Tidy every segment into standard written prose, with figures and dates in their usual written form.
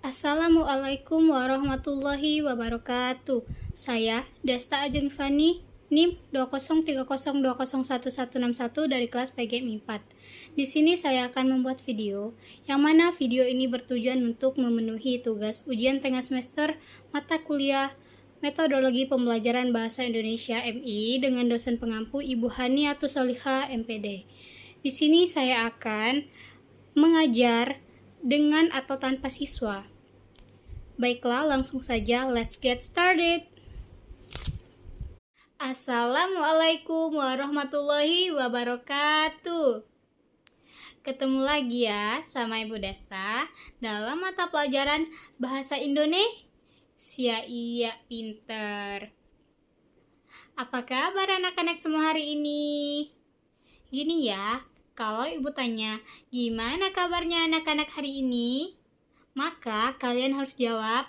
Assalamualaikum warahmatullahi wabarakatuh. Saya Desta Ajeng Fani, NIM 20302011161 dari kelas PGMI 4. Di sini saya akan membuat video, yang mana video ini bertujuan untuk memenuhi tugas ujian tengah semester mata kuliah Metodologi Pembelajaran Bahasa Indonesia MI dengan dosen pengampu Ibu Haniatus Solihah MPD. Di sini saya akan mengajar dengan atau tanpa siswa. Baiklah, langsung saja, let's get started. Assalamualaikum warahmatullahi wabarakatuh. Ketemu lagi ya sama Ibu Desta dalam mata pelajaran Bahasa Indonesia. Iya, pinter. Apa kabar anak-anak semua hari ini? Gini ya, kalau Ibu tanya, gimana kabarnya anak-anak hari ini? Maka kalian harus jawab,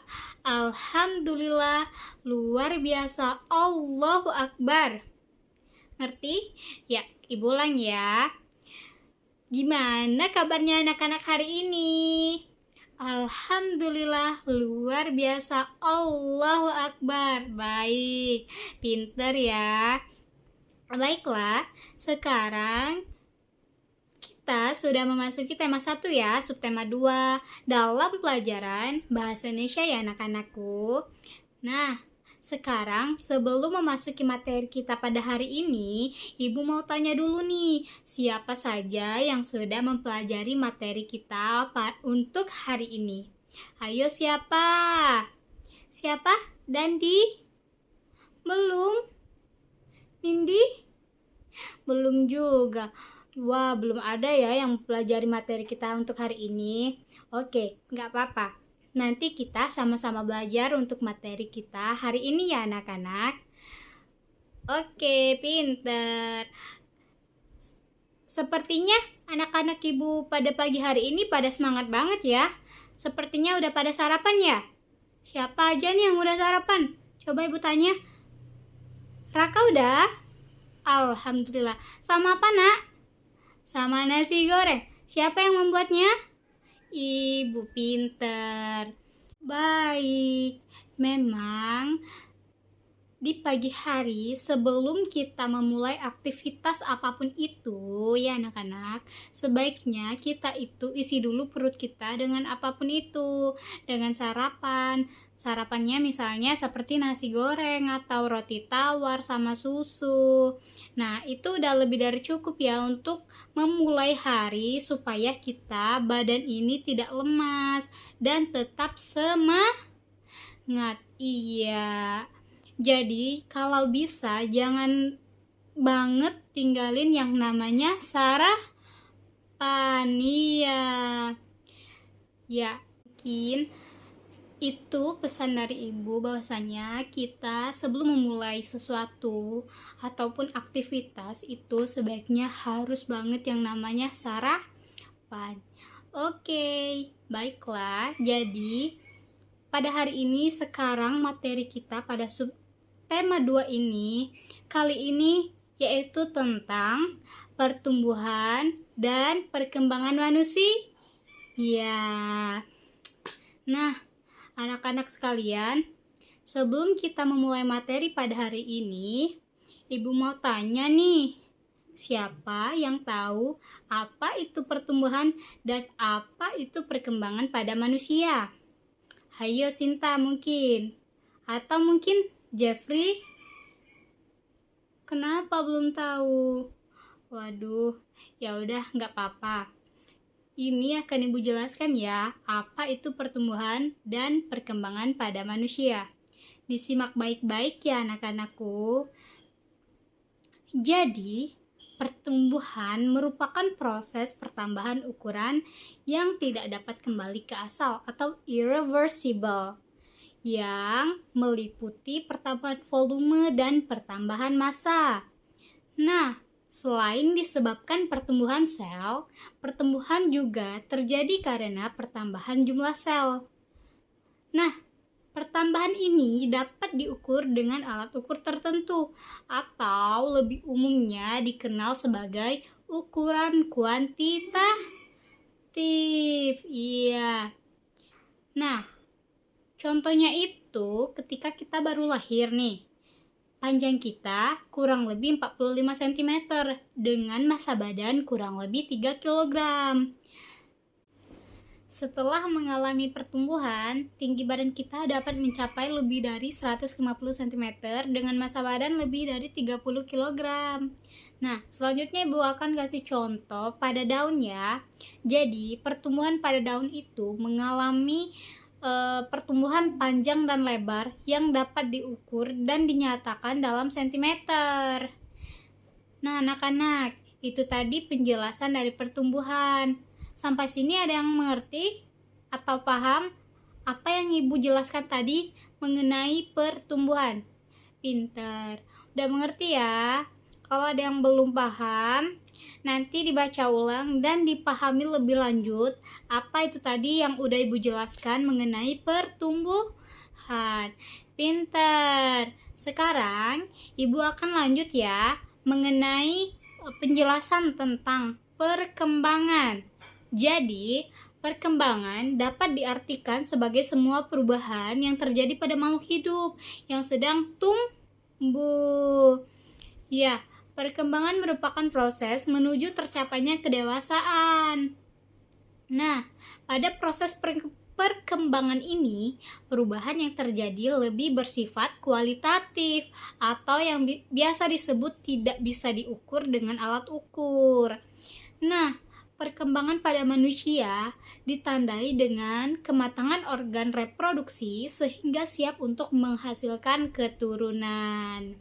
Alhamdulillah, luar biasa, Allahu Akbar. Ngerti? Ya, Ibu ulang ya. Gimana kabarnya anak-anak hari ini? Alhamdulillah, luar biasa, Allahu Akbar. Baik, pinter ya. Baiklah, sekarang kita sudah memasuki tema 1 ya, subtema 2 dalam pelajaran Bahasa Indonesia ya anak-anakku. Nah, sekarang sebelum memasuki materi kita pada hari ini, Ibu mau tanya dulu nih, siapa saja yang sudah mempelajari materi kita untuk hari ini? Ayo siapa? Siapa? Dandi? Belum? Nindi? Belum juga. Wah, belum ada ya yang mempelajari materi kita untuk hari ini. Oke, nggak apa-apa. Nanti kita sama-sama belajar untuk materi kita hari ini ya anak-anak. Oke, pinter. Sepertinya anak-anak Ibu pada pagi hari ini pada semangat banget ya. Sepertinya udah pada sarapan ya. Siapa aja nih yang udah sarapan? Coba Ibu tanya. Raka udah? Alhamdulillah. Sama apa nak? Sama nasi goreng. Siapa yang membuatnya? Ibu pinter. Baik. Memang di pagi hari sebelum kita memulai aktivitas apapun itu ya anak-anak, sebaiknya kita itu isi dulu perut kita dengan apapun itu. Dengan sarapan. Sarapannya misalnya seperti nasi goreng atau roti tawar sama susu. Nah, itu udah lebih dari cukup ya untuk memulai hari supaya kita badan ini tidak lemas dan tetap semangat. Iya. Jadi, kalau bisa jangan banget tinggalin yang namanya sarapan. Iya. Ya, mungkin itu pesan dari Ibu bahwasanya kita sebelum memulai sesuatu ataupun aktivitas itu sebaiknya harus banget yang namanya sarapan. Oke, baiklah. Jadi pada hari ini sekarang materi kita pada subtema 2 ini kali ini yaitu tentang pertumbuhan dan perkembangan manusia. Ya. Nah, anak-anak sekalian, sebelum kita memulai materi pada hari ini, Ibu mau tanya nih, siapa yang tahu apa itu pertumbuhan dan apa itu perkembangan pada manusia? Hayo Sinta mungkin, atau mungkin Jeffrey? Kenapa belum tahu? Waduh, ya udah nggak apa-apa. Ini akan Ibu jelaskan ya, apa itu pertumbuhan dan perkembangan pada manusia. Disimak baik-baik ya anak-anakku. Jadi, pertumbuhan merupakan proses pertambahan ukuran yang tidak dapat kembali ke asal atau irreversible, yang meliputi pertambahan volume dan pertambahan massa. Nah, selain disebabkan pertumbuhan sel, pertumbuhan juga terjadi karena pertambahan jumlah sel. Nah, pertambahan ini dapat diukur dengan alat ukur tertentu atau lebih umumnya dikenal sebagai ukuran kuantitatif. Iya. Nah, contohnya itu ketika kita baru lahir nih. Panjang kita kurang lebih 45 cm dengan massa badan kurang lebih 3 kg. Setelah mengalami pertumbuhan, tinggi badan kita dapat mencapai lebih dari 150 cm dengan massa badan lebih dari 30 kg. Nah, selanjutnya Ibu akan kasih contoh pada daun ya. Jadi, pertumbuhan pada daun itu mengalami pertumbuhan panjang dan lebar yang dapat diukur dan dinyatakan dalam sentimeter. Nah, anak-anak, itu tadi penjelasan dari pertumbuhan. Sampai sini ada yang mengerti atau paham apa yang Ibu jelaskan tadi mengenai pertumbuhan? Pinter. Udah mengerti ya? Kalau ada yang belum paham, nanti dibaca ulang dan dipahami lebih lanjut apa itu tadi yang udah Ibu jelaskan mengenai pertumbuhan. Pinter. Sekarang Ibu akan lanjut ya mengenai penjelasan tentang perkembangan. Jadi, perkembangan dapat diartikan sebagai semua perubahan yang terjadi pada makhluk hidup yang sedang tumbuh. Ya, perkembangan merupakan proses menuju tercapainya kedewasaan. Nah, pada proses perkembangan ini, perubahan yang terjadi lebih bersifat kualitatif atau yang biasa disebut tidak bisa diukur dengan alat ukur. Nah, perkembangan pada manusia ditandai dengan kematangan organ reproduksi sehingga siap untuk menghasilkan keturunan.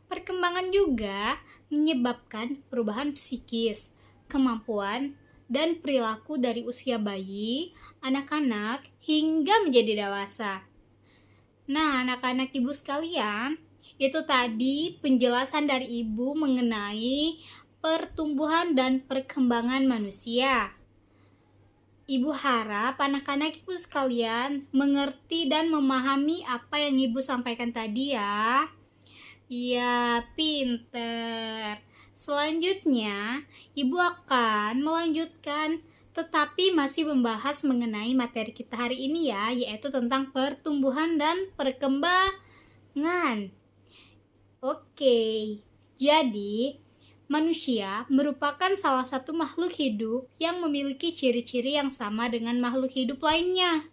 Perkembangan juga menyebabkan perubahan psikis, kemampuan, dan perilaku dari usia bayi, anak-anak, hingga menjadi dewasa. Nah, anak-anak Ibu sekalian, itu tadi penjelasan dari Ibu mengenai pertumbuhan dan perkembangan manusia. Ibu harap anak-anak Ibu sekalian mengerti dan memahami apa yang Ibu sampaikan tadi ya. Iya, pinter. Selanjutnya, Ibu akan melanjutkan tetapi masih membahas mengenai materi kita hari ini ya, yaitu tentang pertumbuhan dan perkembangan. Oke, jadi manusia merupakan salah satu makhluk hidup yang memiliki ciri-ciri yang sama dengan makhluk hidup lainnya.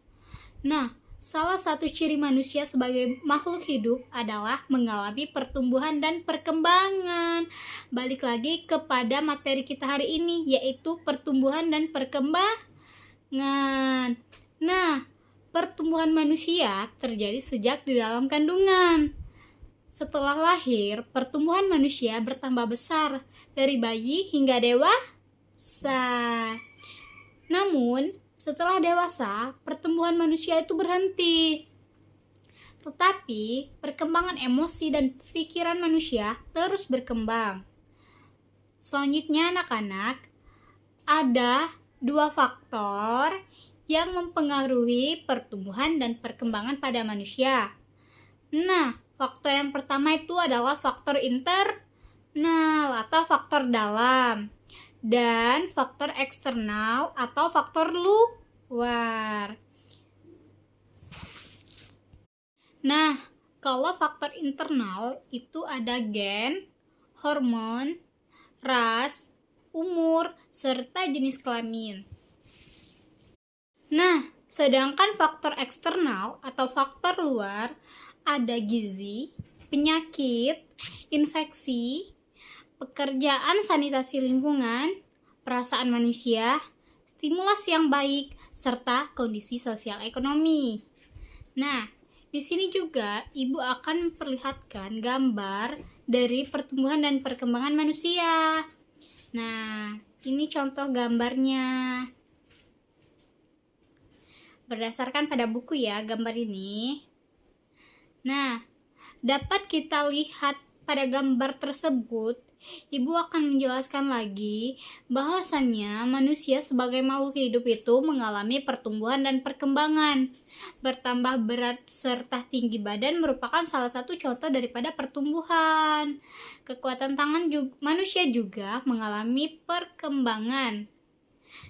Nah, salah satu ciri manusia sebagai makhluk hidup adalah mengalami pertumbuhan dan perkembangan. Balik lagi kepada materi kita hari ini, yaitu pertumbuhan dan perkembangan. Nah, pertumbuhan manusia terjadi sejak di dalam kandungan. Setelah lahir, pertumbuhan manusia bertambah besar dari bayi hingga dewasa. Namun, setelah dewasa, pertumbuhan manusia itu berhenti. Tetapi, perkembangan emosi dan pikiran manusia terus berkembang. Selanjutnya, anak-anak, ada 2 faktor yang mempengaruhi pertumbuhan dan perkembangan pada manusia. Nah, faktor yang pertama itu adalah faktor internal atau faktor dalam. Dan faktor eksternal atau faktor luar. Nah, kalau faktor internal itu ada gen, hormon, ras, umur, serta jenis kelamin. Nah, sedangkan faktor eksternal atau faktor luar ada gizi, penyakit, infeksi, pekerjaan sanitasi lingkungan, perasaan manusia, stimulasi yang baik, serta kondisi sosial ekonomi. Nah, di sini juga Ibu akan memperlihatkan gambar dari pertumbuhan dan perkembangan manusia. Nah, ini contoh gambarnya. Berdasarkan pada buku ya gambar ini. Nah, dapat kita lihat pada gambar tersebut, Ibu akan menjelaskan lagi bahwasannya manusia sebagai makhluk hidup itu mengalami pertumbuhan dan perkembangan. Bertambah berat serta tinggi badan merupakan salah satu contoh daripada pertumbuhan. Kekuatan tangan manusia juga mengalami perkembangan.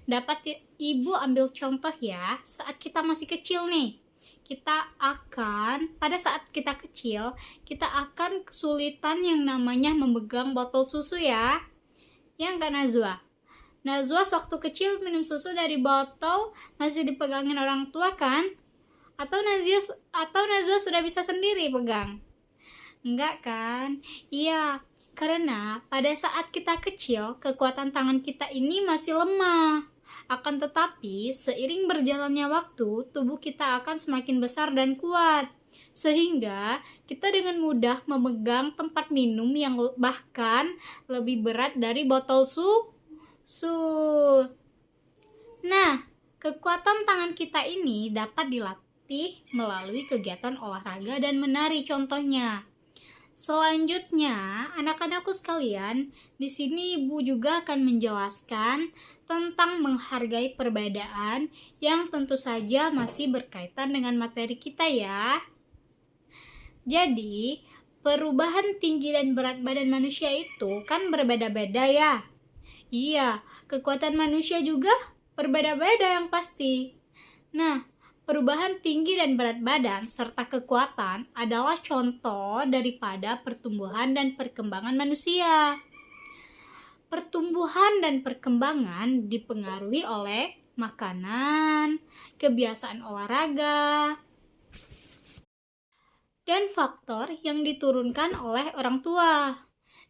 Dapat ibu ambil contoh ya, saat kita masih kecil nih. Pada saat kita kecil, kita akan kesulitan yang namanya memegang botol susu ya. Ya enggak Nazwa? Nazwa waktu kecil minum susu dari botol masih dipegangin orang tua kan? Atau Nazwa sudah bisa sendiri pegang? Enggak kan? Iya, karena pada saat kita kecil, kekuatan tangan kita ini masih lemah. Akan tetapi, seiring berjalannya waktu, tubuh kita akan semakin besar dan kuat. Sehingga, kita dengan mudah memegang tempat minum yang bahkan lebih berat dari botol susu. Nah, kekuatan tangan kita ini dapat dilatih melalui kegiatan olahraga dan menari contohnya. Selanjutnya, anak-anakku sekalian, di sini Ibu juga akan menjelaskan tentang menghargai perbedaan yang tentu saja masih berkaitan dengan materi kita ya. Jadi, perubahan tinggi dan berat badan manusia itu kan berbeda-beda ya. Iya, kekuatan manusia juga berbeda-beda yang pasti. Nah, perubahan tinggi dan berat badan serta kekuatan adalah contoh daripada pertumbuhan dan perkembangan manusia. Pertumbuhan dan perkembangan dipengaruhi oleh makanan, kebiasaan olahraga, dan faktor yang diturunkan oleh orang tua.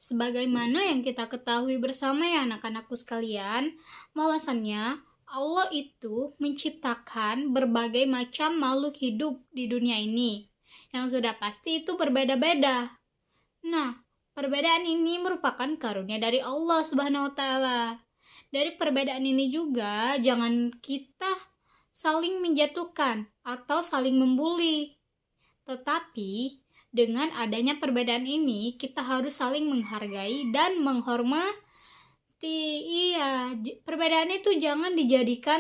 Sebagaimana yang kita ketahui bersama ya anak-anakku sekalian, bahwasannya Allah itu menciptakan berbagai macam makhluk hidup di dunia ini, yang sudah pasti itu berbeda-beda. Nah, perbedaan ini merupakan karunia dari Allah Subhanahu wa Ta'ala. Dari perbedaan ini juga, jangan kita saling menjatuhkan atau saling membuli. Tetapi, dengan adanya perbedaan ini, kita harus saling menghargai dan menghormati. Iya, perbedaan itu jangan dijadikan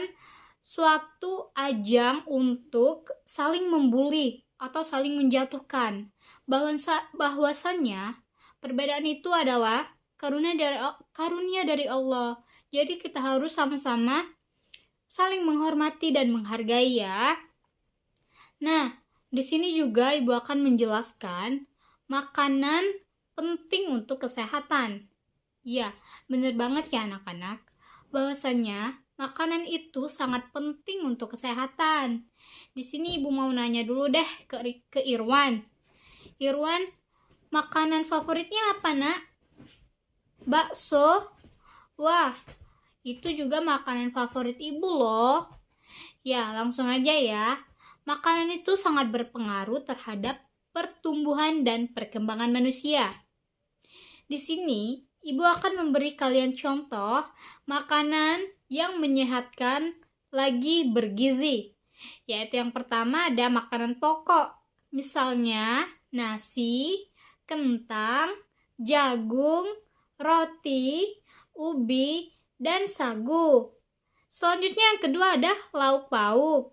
suatu ajang untuk saling membuli atau saling menjatuhkan. Bahwasannya perbedaan itu adalah karunia dari Allah. Jadi kita harus sama-sama saling menghormati dan menghargai ya. Nah, di sini juga Ibu akan menjelaskan makanan penting untuk kesehatan. Ya, benar banget ya anak-anak, bahwasannya makanan itu sangat penting untuk kesehatan. Di sini Ibu mau nanya dulu deh ke Irwan. Irwan, makanan favoritnya apa nak? Bakso? Wah, itu juga makanan favorit Ibu loh. Ya, langsung aja ya. Makanan itu sangat berpengaruh terhadap pertumbuhan dan perkembangan manusia. Di sini, Ibu akan memberi kalian contoh makanan yang menyehatkan lagi bergizi. Yaitu yang pertama ada makanan pokok. Misalnya nasi, kentang, jagung, roti, ubi, dan sagu. Selanjutnya yang kedua ada lauk pauk.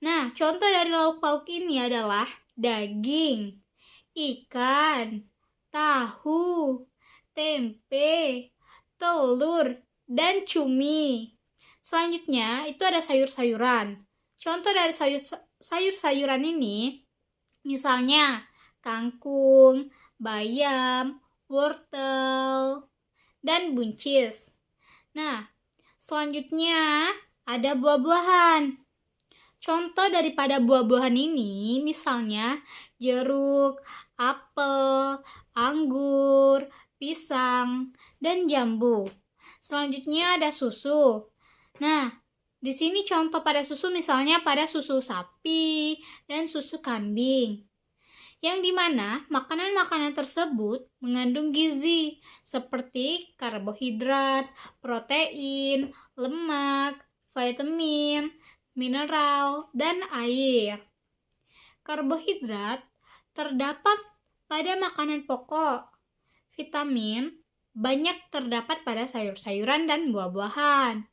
Nah, contoh dari lauk pauk ini adalah daging, ikan, tahu, tempe, telur, dan cumi. Selanjutnya, itu ada sayur-sayuran. Contoh dari sayur-sayuran ini, misalnya kangkung, bayam, wortel, dan buncis. Nah, selanjutnya ada buah-buahan. Contoh daripada buah-buahan ini, misalnya jeruk, apel, anggur, pisang, dan jambu. Selanjutnya ada susu. Nah, di sini contoh pada susu misalnya pada susu sapi dan susu kambing. Yang dimana makanan-makanan tersebut mengandung gizi seperti karbohidrat, protein, lemak, vitamin, mineral, dan air. Karbohidrat terdapat pada makanan pokok. Vitamin banyak terdapat pada sayur-sayuran dan buah-buahan.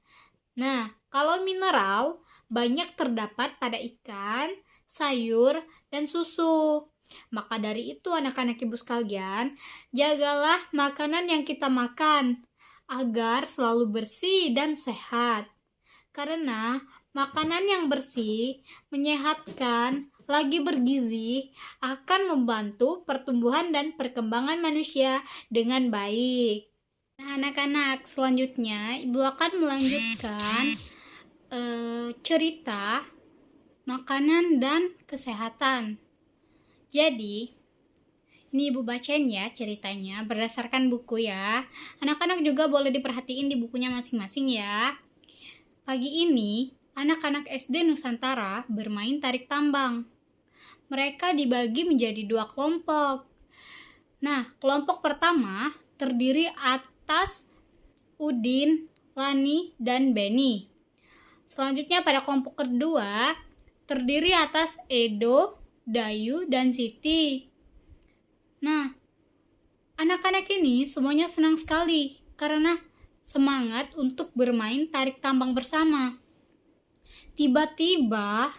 Nah, kalau mineral banyak terdapat pada ikan, sayur, dan susu. Maka dari itu anak-anak ibu sekalian, jagalah makanan yang kita makan agar selalu bersih dan sehat. Karena makanan yang bersih, menyehatkan, lagi bergizi akan membantu pertumbuhan dan perkembangan manusia dengan baik. Nah, anak-anak, selanjutnya Ibu akan melanjutkan cerita makanan dan kesehatan. Jadi, ini Ibu bacain ya ceritanya berdasarkan buku ya. Anak-anak juga boleh diperhatiin di bukunya masing-masing ya. Pagi ini, anak-anak SD Nusantara bermain tarik tambang. Mereka dibagi menjadi 2 kelompok. Nah, kelompok pertama terdiri atas Udin, Lani, dan Beni. Selanjutnya pada kelompok kedua terdiri atas Edo, Dayu, dan Siti. Nah, anak-anak ini semuanya senang sekali karena semangat untuk bermain tarik tambang bersama. Tiba-tiba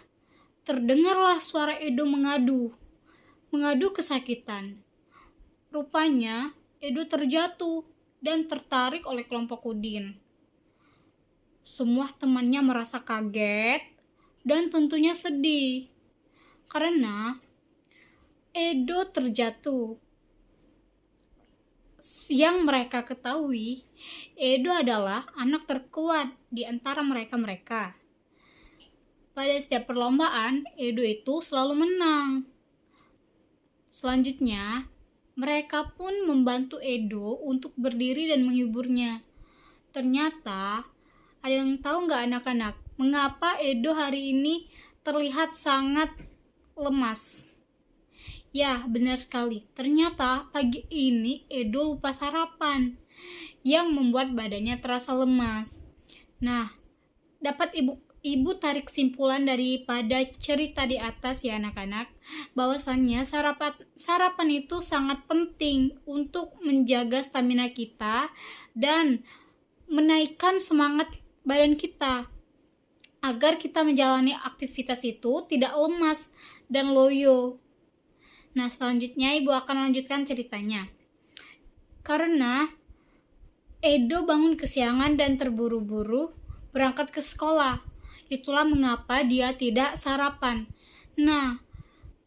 terdengarlah suara Edo mengadu kesakitan. Rupanya Edo terjatuh dan tertarik oleh kelompok Udin. Semua temannya merasa kaget dan tentunya sedih karena Edo terjatuh. Yang mereka ketahui, Edo adalah anak terkuat di antara mereka. Pada setiap perlombaan, Edo itu selalu menang. Selanjutnya, mereka pun membantu Edo untuk berdiri dan menghiburnya. Ternyata, ada yang tahu nggak anak-anak, mengapa Edo hari ini terlihat sangat lemas? Ya, benar sekali. Ternyata pagi ini Edo lupa sarapan yang membuat badannya terasa lemas. Nah, dapat ibu tarik kesimpulan daripada cerita di atas ya anak-anak, bahwasannya sarapan itu sangat penting untuk menjaga stamina kita dan menaikkan semangat badan kita agar kita menjalani aktivitas itu tidak lemas dan loyo. Nah, selanjutnya Ibu akan lanjutkan ceritanya. Karena Edo bangun kesiangan dan terburu-buru berangkat ke sekolah. Itulah mengapa dia tidak sarapan. Nah,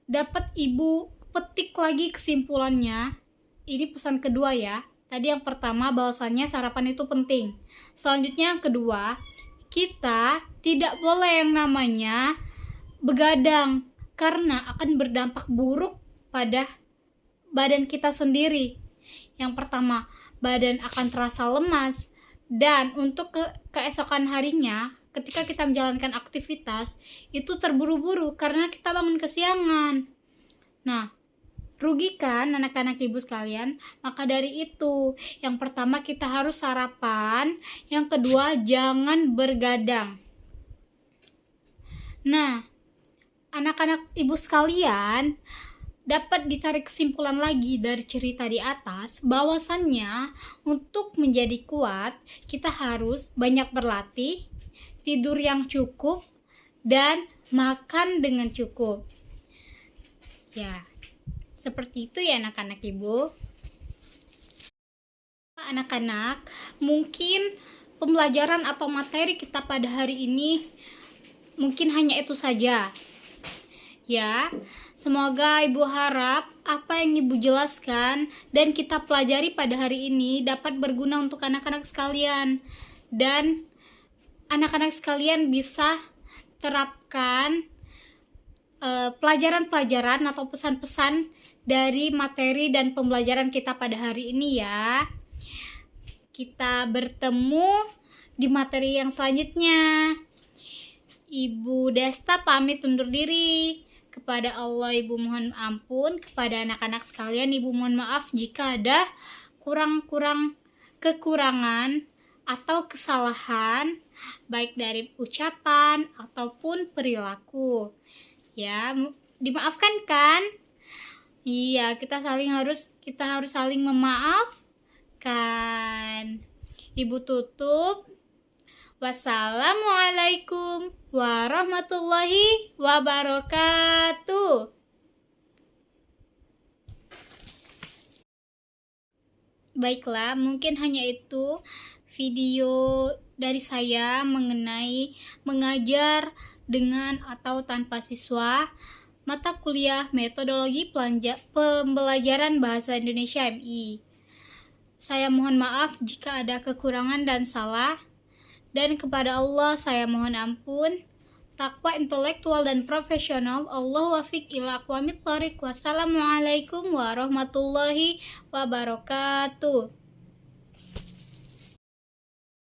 dapat Ibu petik lagi kesimpulannya. Ini pesan kedua ya. Tadi yang pertama bahwasannya sarapan itu penting. Selanjutnya yang kedua, kita tidak boleh yang namanya begadang karena akan berdampak buruk pada badan kita sendiri. Yang pertama, badan akan terasa lemas dan untuk keesokan harinya ketika kita menjalankan aktivitas itu terburu-buru karena kita bangun kesiangan. Nah, rugikan anak-anak ibu sekalian. Maka dari itu, yang pertama kita harus sarapan, yang kedua jangan bergadang. Nah, anak-anak ibu sekalian, dapat ditarik kesimpulan lagi dari cerita di atas bahwasannya untuk menjadi kuat kita harus banyak berlatih, tidur yang cukup, dan makan dengan cukup. Ya, seperti itu ya anak-anak ibu. Anak-anak, mungkin pembelajaran atau materi kita pada hari ini mungkin hanya itu saja. Ya, semoga Ibu harap apa yang Ibu jelaskan dan kita pelajari pada hari ini dapat berguna untuk anak-anak sekalian. Dan anak-anak sekalian bisa terapkan pelajaran-pelajaran atau pesan-pesan dari materi dan pembelajaran kita pada hari ini ya. Kita bertemu di materi yang selanjutnya. Ibu Desta pamit undur diri. Kepada Allah Ibu mohon ampun, kepada anak-anak sekalian Ibu mohon maaf jika ada kekurangan atau kesalahan baik dari ucapan ataupun perilaku. Ya, dimaafkan kan? Iya, kita harus saling memaafkan. Ibu tutup. Wassalamualaikum warahmatullahi wabarakatuh. Baiklah, mungkin hanya itu video dari saya mengenai mengajar dengan atau tanpa siswa, mata kuliah metodologi pembelajaran bahasa Indonesia MI. Saya mohon maaf jika ada kekurangan dan salah, dan kepada Allah saya mohon ampun. Takwa intelektual dan profesional. Allah wafiq ila aqwamit thoriq. Wassalamualaikum warahmatullahi wabarakatuh.